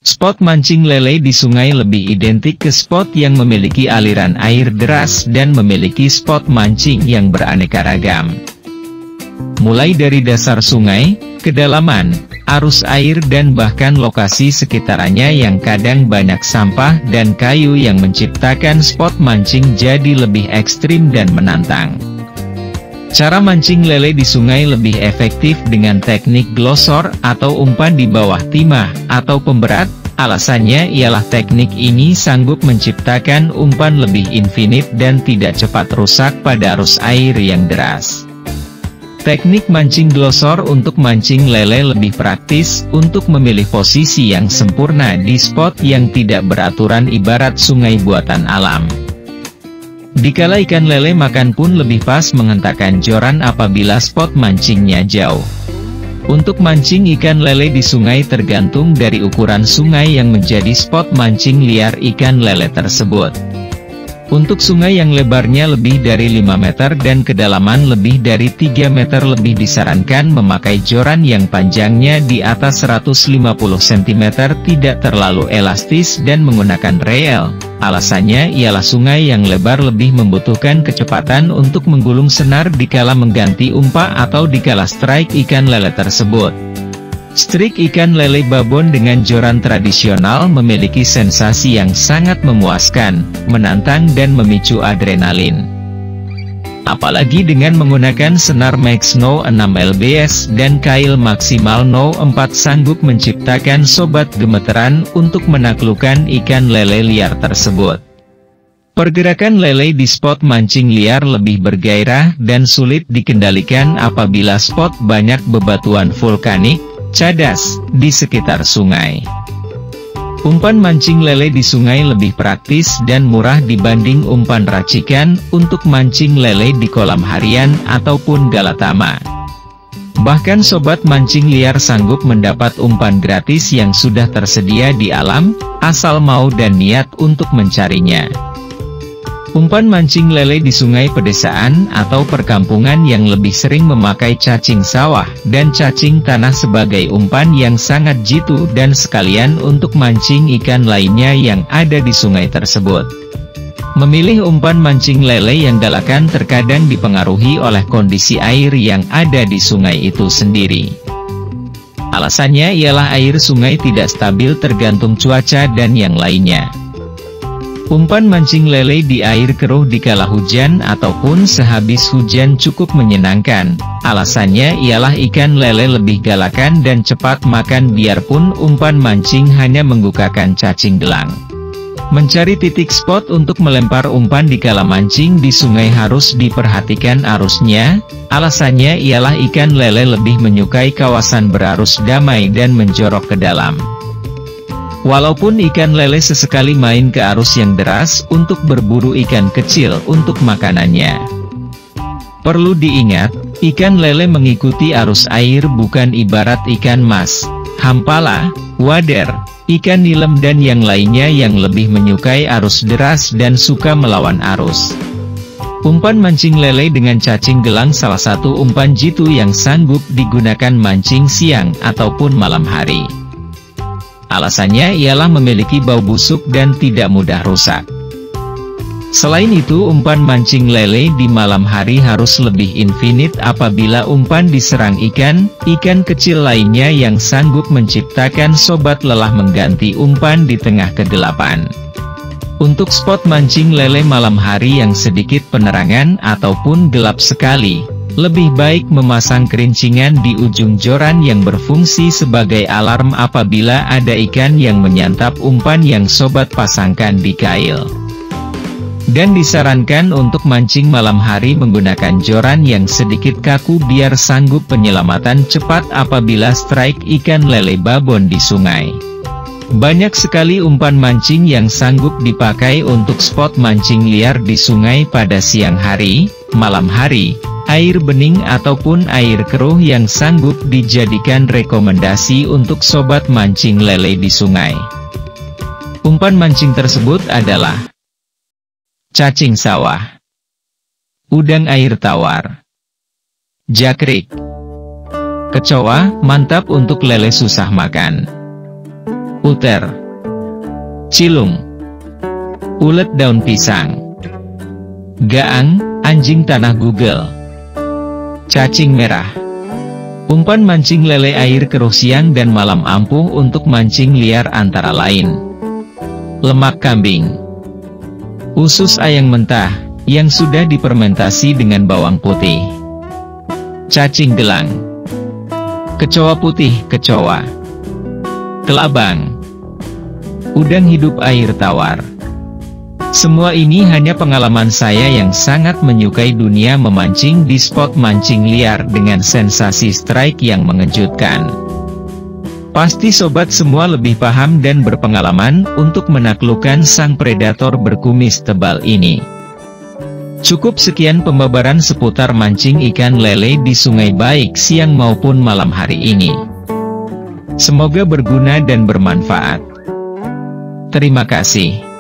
Spot mancing lele di sungai lebih identik ke spot yang memiliki aliran air deras dan memiliki spot mancing yang beraneka ragam. Mulai dari dasar sungai, kedalaman, arus air dan bahkan lokasi sekitarnya yang kadang banyak sampah dan kayu yang menciptakan spot mancing jadi lebih ekstrim dan menantang. Cara mancing lele di sungai lebih efektif dengan teknik glosor atau umpan di bawah timah atau pemberat. Alasannya ialah teknik ini sanggup menciptakan umpan lebih infinite dan tidak cepat rusak pada arus air yang deras. Teknik mancing glosor untuk mancing lele lebih praktis untuk memilih posisi yang sempurna di spot yang tidak beraturan ibarat sungai buatan alam. Dikala ikan lele makan pun lebih pas menghentakkan joran apabila spot mancingnya jauh. Untuk mancing ikan lele di sungai tergantung dari ukuran sungai yang menjadi spot mancing liar ikan lele tersebut. Untuk sungai yang lebarnya lebih dari 5 meter dan kedalaman lebih dari 3 meter lebih disarankan memakai joran yang panjangnya di atas 150 cm tidak terlalu elastis dan menggunakan reel. Alasannya ialah sungai yang lebar lebih membutuhkan kecepatan untuk menggulung senar dikala mengganti umpan atau dikala strike ikan lele tersebut. Strik ikan lele babon dengan joran tradisional memiliki sensasi yang sangat memuaskan, menantang dan memicu adrenalin. Apalagi dengan menggunakan senar Max No 6 lbs dan kail maksimal No 4 sanggup menciptakan sobat gemeteran untuk menaklukkan ikan lele liar tersebut. Pergerakan lele di spot mancing liar lebih bergairah dan sulit dikendalikan apabila spot banyak bebatuan vulkanik, cadas, di sekitar sungai. Umpan mancing lele di sungai lebih praktis dan murah dibanding umpan racikan untuk mancing lele di kolam harian ataupun galatama. Bahkan sobat mancing liar sanggup mendapat umpan gratis yang sudah tersedia di alam, asal mau dan niat untuk mencarinya. Umpan mancing lele di sungai pedesaan atau perkampungan yang lebih sering memakai cacing sawah dan cacing tanah sebagai umpan yang sangat jitu dan sekalian untuk mancing ikan lainnya yang ada di sungai tersebut. Memilih umpan mancing lele yang galakan terkadang dipengaruhi oleh kondisi air yang ada di sungai itu sendiri. Alasannya ialah air sungai tidak stabil tergantung cuaca dan yang lainnya. Umpan mancing lele di air keruh dikala hujan ataupun sehabis hujan cukup menyenangkan. Alasannya ialah ikan lele lebih galakan dan cepat makan biarpun umpan mancing hanya menggunakan cacing gelang. Mencari titik spot untuk melempar umpan dikala mancing di sungai harus diperhatikan arusnya. Alasannya ialah ikan lele lebih menyukai kawasan berarus damai dan menjorok ke dalam. Walaupun ikan lele sesekali main ke arus yang deras untuk berburu ikan kecil untuk makanannya. Perlu diingat, ikan lele mengikuti arus air bukan ibarat ikan mas, hampala, wader, ikan nilem dan yang lainnya yang lebih menyukai arus deras dan suka melawan arus. Umpan mancing lele dengan cacing gelang salah satu umpan jitu yang sanggup digunakan mancing siang ataupun malam hari. Alasannya ialah memiliki bau busuk dan tidak mudah rusak. Selain itu umpan mancing lele di malam hari harus lebih infinite apabila umpan diserang ikan kecil lainnya yang sanggup menciptakan sobat lelah mengganti umpan di tengah kegelapan. Untuk spot mancing lele malam hari yang sedikit penerangan ataupun gelap sekali, lebih baik memasang kerincingan di ujung joran yang berfungsi sebagai alarm apabila ada ikan yang menyantap umpan yang sobat pasangkan di kail. Dan disarankan untuk mancing malam hari menggunakan joran yang sedikit kaku biar sanggup penyelamatan cepat apabila strike ikan lele babon di sungai. Banyak sekali umpan mancing yang sanggup dipakai untuk spot mancing liar di sungai pada siang hari, malam hari, air bening ataupun air keruh yang sanggup dijadikan rekomendasi untuk sobat mancing lele di sungai. Umpan mancing tersebut adalah cacing sawah, udang air tawar, jakrik, kecoa, mantap untuk lele susah makan. uter, cilung, ulet daun pisang, gaang, anjing tanah Google, cacing merah. Umpan mancing lele air keruh siang dan malam ampuh untuk mancing liar antara lain: lemak kambing, usus ayam mentah, yang sudah difermentasi dengan bawang putih, cacing gelang, kecoa putih, kecoa, kelabang, udang hidup air tawar. Semua ini hanya pengalaman saya yang sangat menyukai dunia memancing di spot mancing liar dengan sensasi strike yang mengejutkan. Pasti sobat semua lebih paham dan berpengalaman untuk menaklukkan sang predator berkumis tebal ini. Cukup sekian pembabaran seputar mancing ikan lele di sungai baik siang maupun malam hari ini. Semoga berguna dan bermanfaat. Terima kasih.